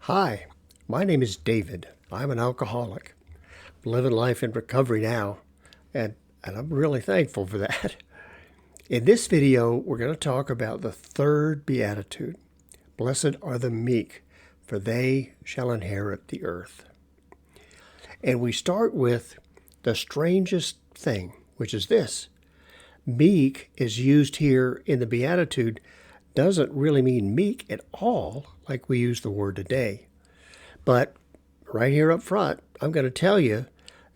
Hi, my name is David. I'm an alcoholic. I'm living life in recovery now, and I'm really thankful for that. In this video, we're going to talk about the third beatitude. Blessed are the meek, for they shall inherit the earth. And we start with the strangest thing, which is this. Meek is used here in the beatitude doesn't really mean meek at all like we use the word today. But right here up front, I'm going to tell you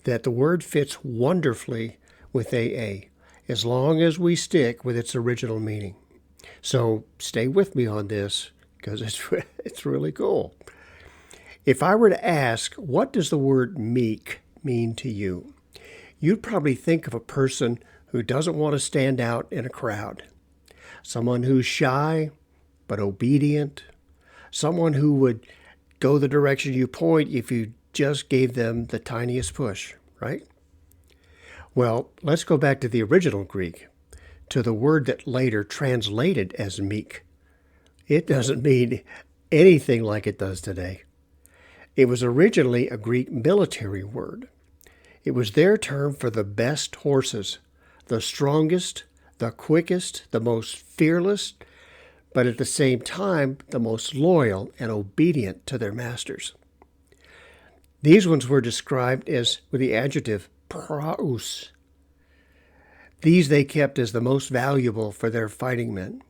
that the word fits wonderfully with AA, as long as we stick with its original meaning. So stay with me on this, because it's really cool. If I were to ask, what does the word meek mean to you? You'd probably think of a person who doesn't want to stand out in a crowd. Someone who's shy but obedient. Someone who would go the direction you point if you just gave them the tiniest push, right? Well, let's go back to the original Greek, to the word that later translated as meek. It doesn't mean anything like it does today. It was originally a Greek military word. It was their term for the best horses, the strongest, the quickest, the most fearless, but at the same time, the most loyal and obedient to their masters. These ones were described as with the adjective praus. These they kept as the most valuable for their fighting men.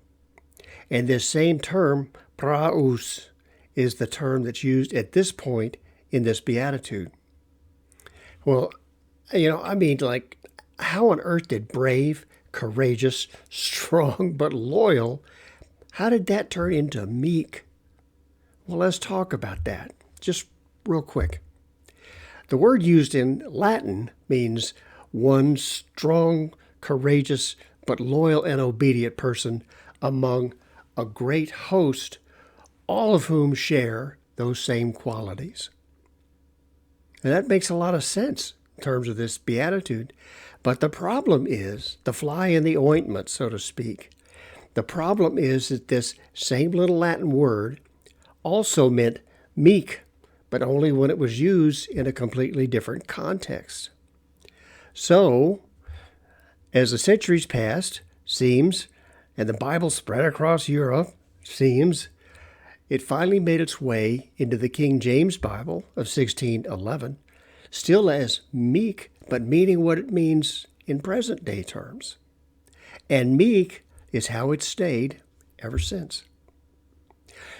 And this same term, praus, is the term that's used at this point in this beatitude. Well, how on earth did brave, courageous, strong, but loyal, how did that turn into meek? Well, let's talk about that, just real quick. The word used in Latin means one strong, courageous, but loyal and obedient person among a great host, all of whom share those same qualities. And that makes a lot of sense in terms of this beatitude. But the problem is the fly in the ointment, so to speak. The problem is that this same little Latin word also meant meek, but only when it was used in a completely different context. So, as the centuries passed, and the Bible spread across Europe, it finally made its way into the King James Bible of 1611, still as meek, but meaning what it means in present-day terms. And meek is how it's stayed ever since.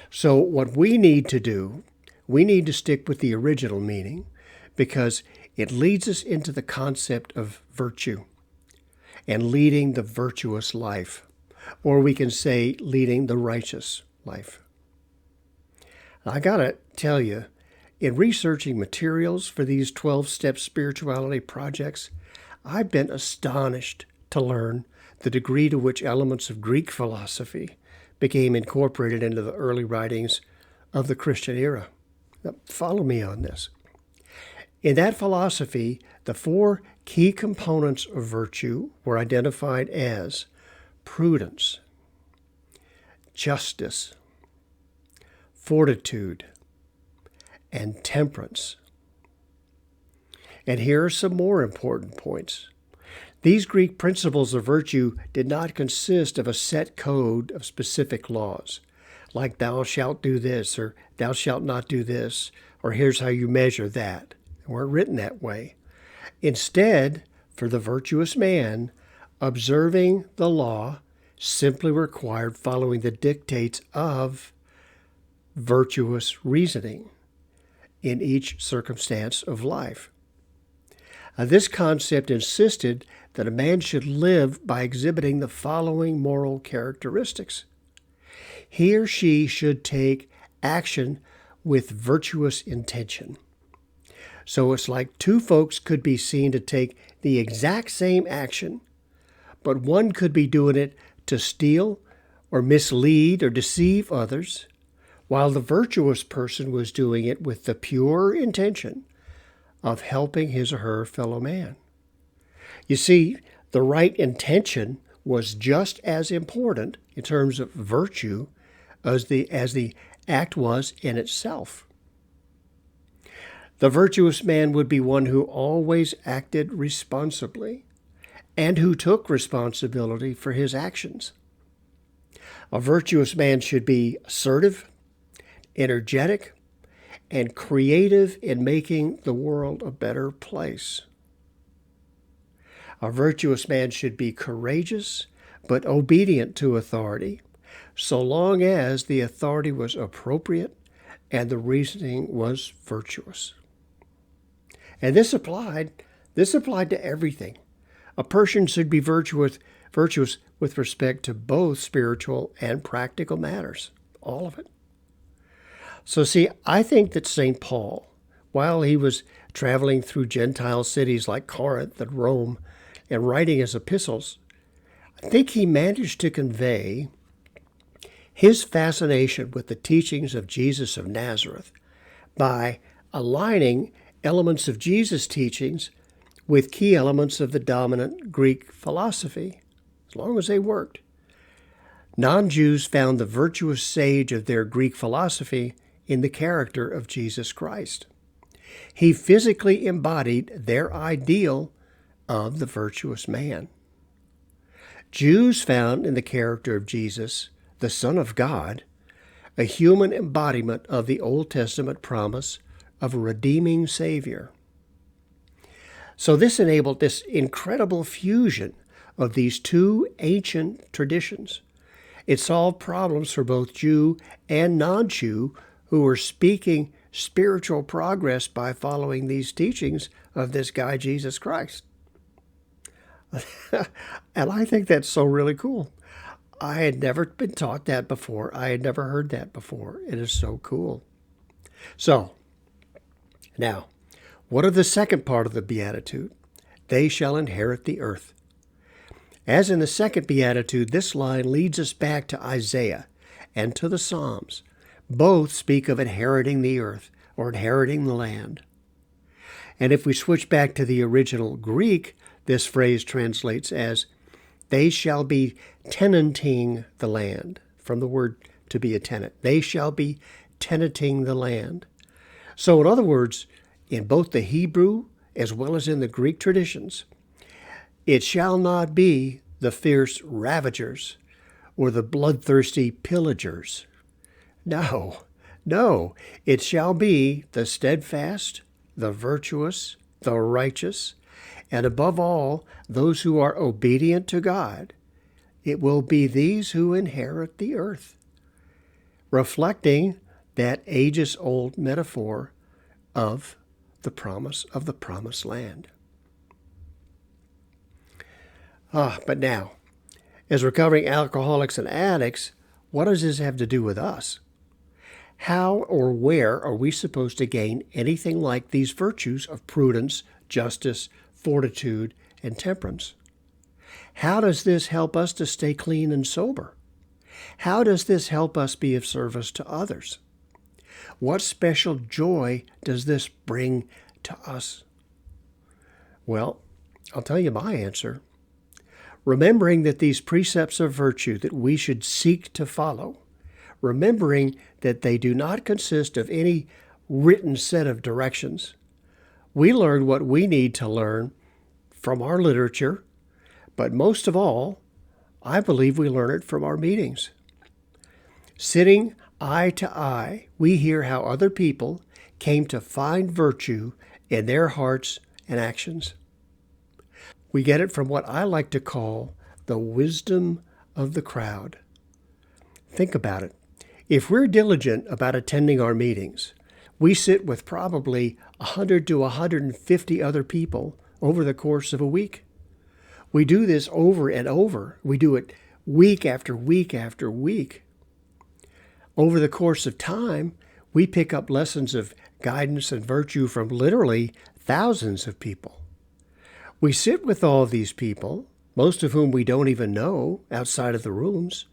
So what we need to do, we need to stick with the original meaning because it leads us into the concept of virtue and leading the virtuous life, or we can say leading the righteous life. I gotta tell you, in researching materials for these 12-step spirituality projects, I've been astonished to learn the degree to which elements of Greek philosophy became incorporated into the early writings of the Christian era. Now, follow me on this. In that philosophy, the four key components of virtue were identified as prudence, justice, fortitude, and temperance. And here are some more important points. These Greek principles of virtue did not consist of a set code of specific laws, like thou shalt do this, or thou shalt not do this, or here's how you measure that. They weren't written that way. Instead, for the virtuous man, observing the law simply required following the dictates of virtuous reasoning in each circumstance of life. This concept insisted that a man should live by exhibiting the following moral characteristics. He or she should take action with virtuous intention. So it's like two folks could be seen to take the exact same action, but one could be doing it to steal or mislead or deceive others, while the virtuous person was doing it with the pure intention of helping his or her fellow man. You see, the right intention was just as important in terms of virtue as the act was in itself. The virtuous man would be one who always acted responsibly and who took responsibility for his actions. A virtuous man should be assertive, energetic, and creative in making the world a better place. A virtuous man should be courageous but obedient to authority, so long as the authority was appropriate and the reasoning was virtuous. And this applied to everything. A person should be virtuous with respect to both spiritual and practical matters, all of it. So see, I think that St. Paul, while he was traveling through Gentile cities like Corinth and Rome and writing his epistles, I think he managed to convey his fascination with the teachings of Jesus of Nazareth by aligning elements of Jesus' teachings with key elements of the dominant Greek philosophy, as long as they worked. Non-Jews found the virtuous sage of their Greek philosophy in the character of Jesus Christ. He physically embodied their ideal of the virtuous man. Jews found in the character of Jesus, the Son of God, a human embodiment of the Old Testament promise of a redeeming Savior. So this enabled this incredible fusion of these two ancient traditions. It solved problems for both Jew and non-Jew who were seeking spiritual progress by following these teachings of this guy, Jesus Christ. And I think that's so really cool. I had never been taught that before. I had never heard that before. It is so cool. So, now, what of the second part of the Beatitude? They shall inherit the earth. As in the second Beatitude, this line leads us back to Isaiah and to the Psalms. Both speak of inheriting the earth or inheriting the land. And if we switch back to the original Greek, this phrase translates as, they shall be tenanting the land, from the word to be a tenant. They shall be tenanting the land. So in other words, in both the Hebrew as well as in the Greek traditions, it shall not be the fierce ravagers or the bloodthirsty pillagers. No, it shall be the steadfast, the virtuous, the righteous, and above all, those who are obedient to God. It will be these who inherit the earth, reflecting that ages-old metaphor of the promised land. But now, as recovering alcoholics and addicts, what does this have to do with us? How or where are we supposed to gain anything like these virtues of prudence, justice, fortitude, and temperance? How does this help us to stay clean and sober? How does this help us be of service to others? What special joy does this bring to us? Well, I'll tell you my answer. Remembering that these precepts of virtue that we should seek to follow, remembering that they do not consist of any written set of directions, we learn what we need to learn from our literature, but most of all, I believe we learn it from our meetings. Sitting eye to eye, we hear how other people came to find virtue in their hearts and actions. We get it from what I like to call the wisdom of the crowd. Think about it. If we're diligent about attending our meetings, we sit with probably 100 to 150 other people over the course of a week. We do this over and over. We do it week after week after week. Over the course of time, we pick up lessons of guidance and virtue from literally thousands of people. We sit with all of these people, most of whom we don't even know outside of the rooms,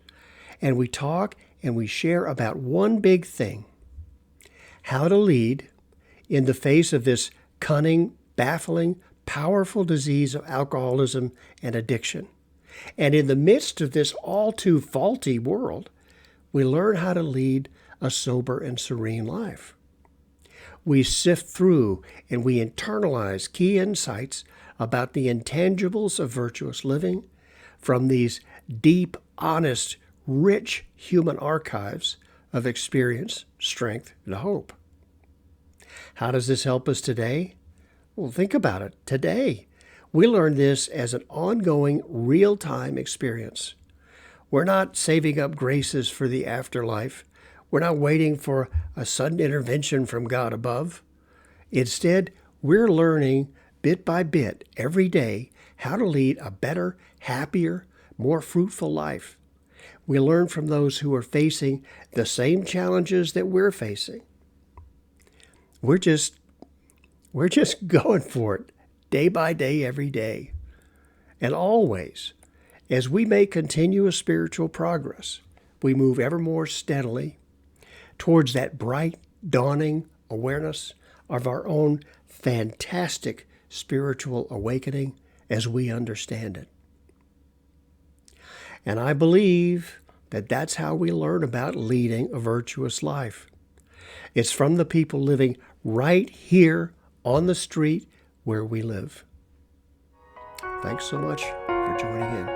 and we talk and we share about one big thing: how to lead in the face of this cunning, baffling, powerful disease of alcoholism and addiction. And in the midst of this all too faulty world, we learn how to lead a sober and serene life. we sift through and we internalize key insights about the intangibles of virtuous living from these deep, honest, rich human archives of experience, strength, and hope. How does this help us today? Well, think about it. Today, we learn this as an ongoing, real-time experience. We're not saving up graces for the afterlife. We're not waiting for a sudden intervention from God above. Instead, we're learning bit by bit every day how to lead a better, happier, more fruitful life. We learn from those who are facing the same challenges that we're facing. We're just going for it day by day, every day. And always, as we make continuous spiritual progress, we move ever more steadily towards that bright, dawning awareness of our own fantastic spiritual awakening as we understand it. And I believe that that's how we learn about leading a virtuous life. It's from the people living right here on the street where we live. Thanks so much for joining in.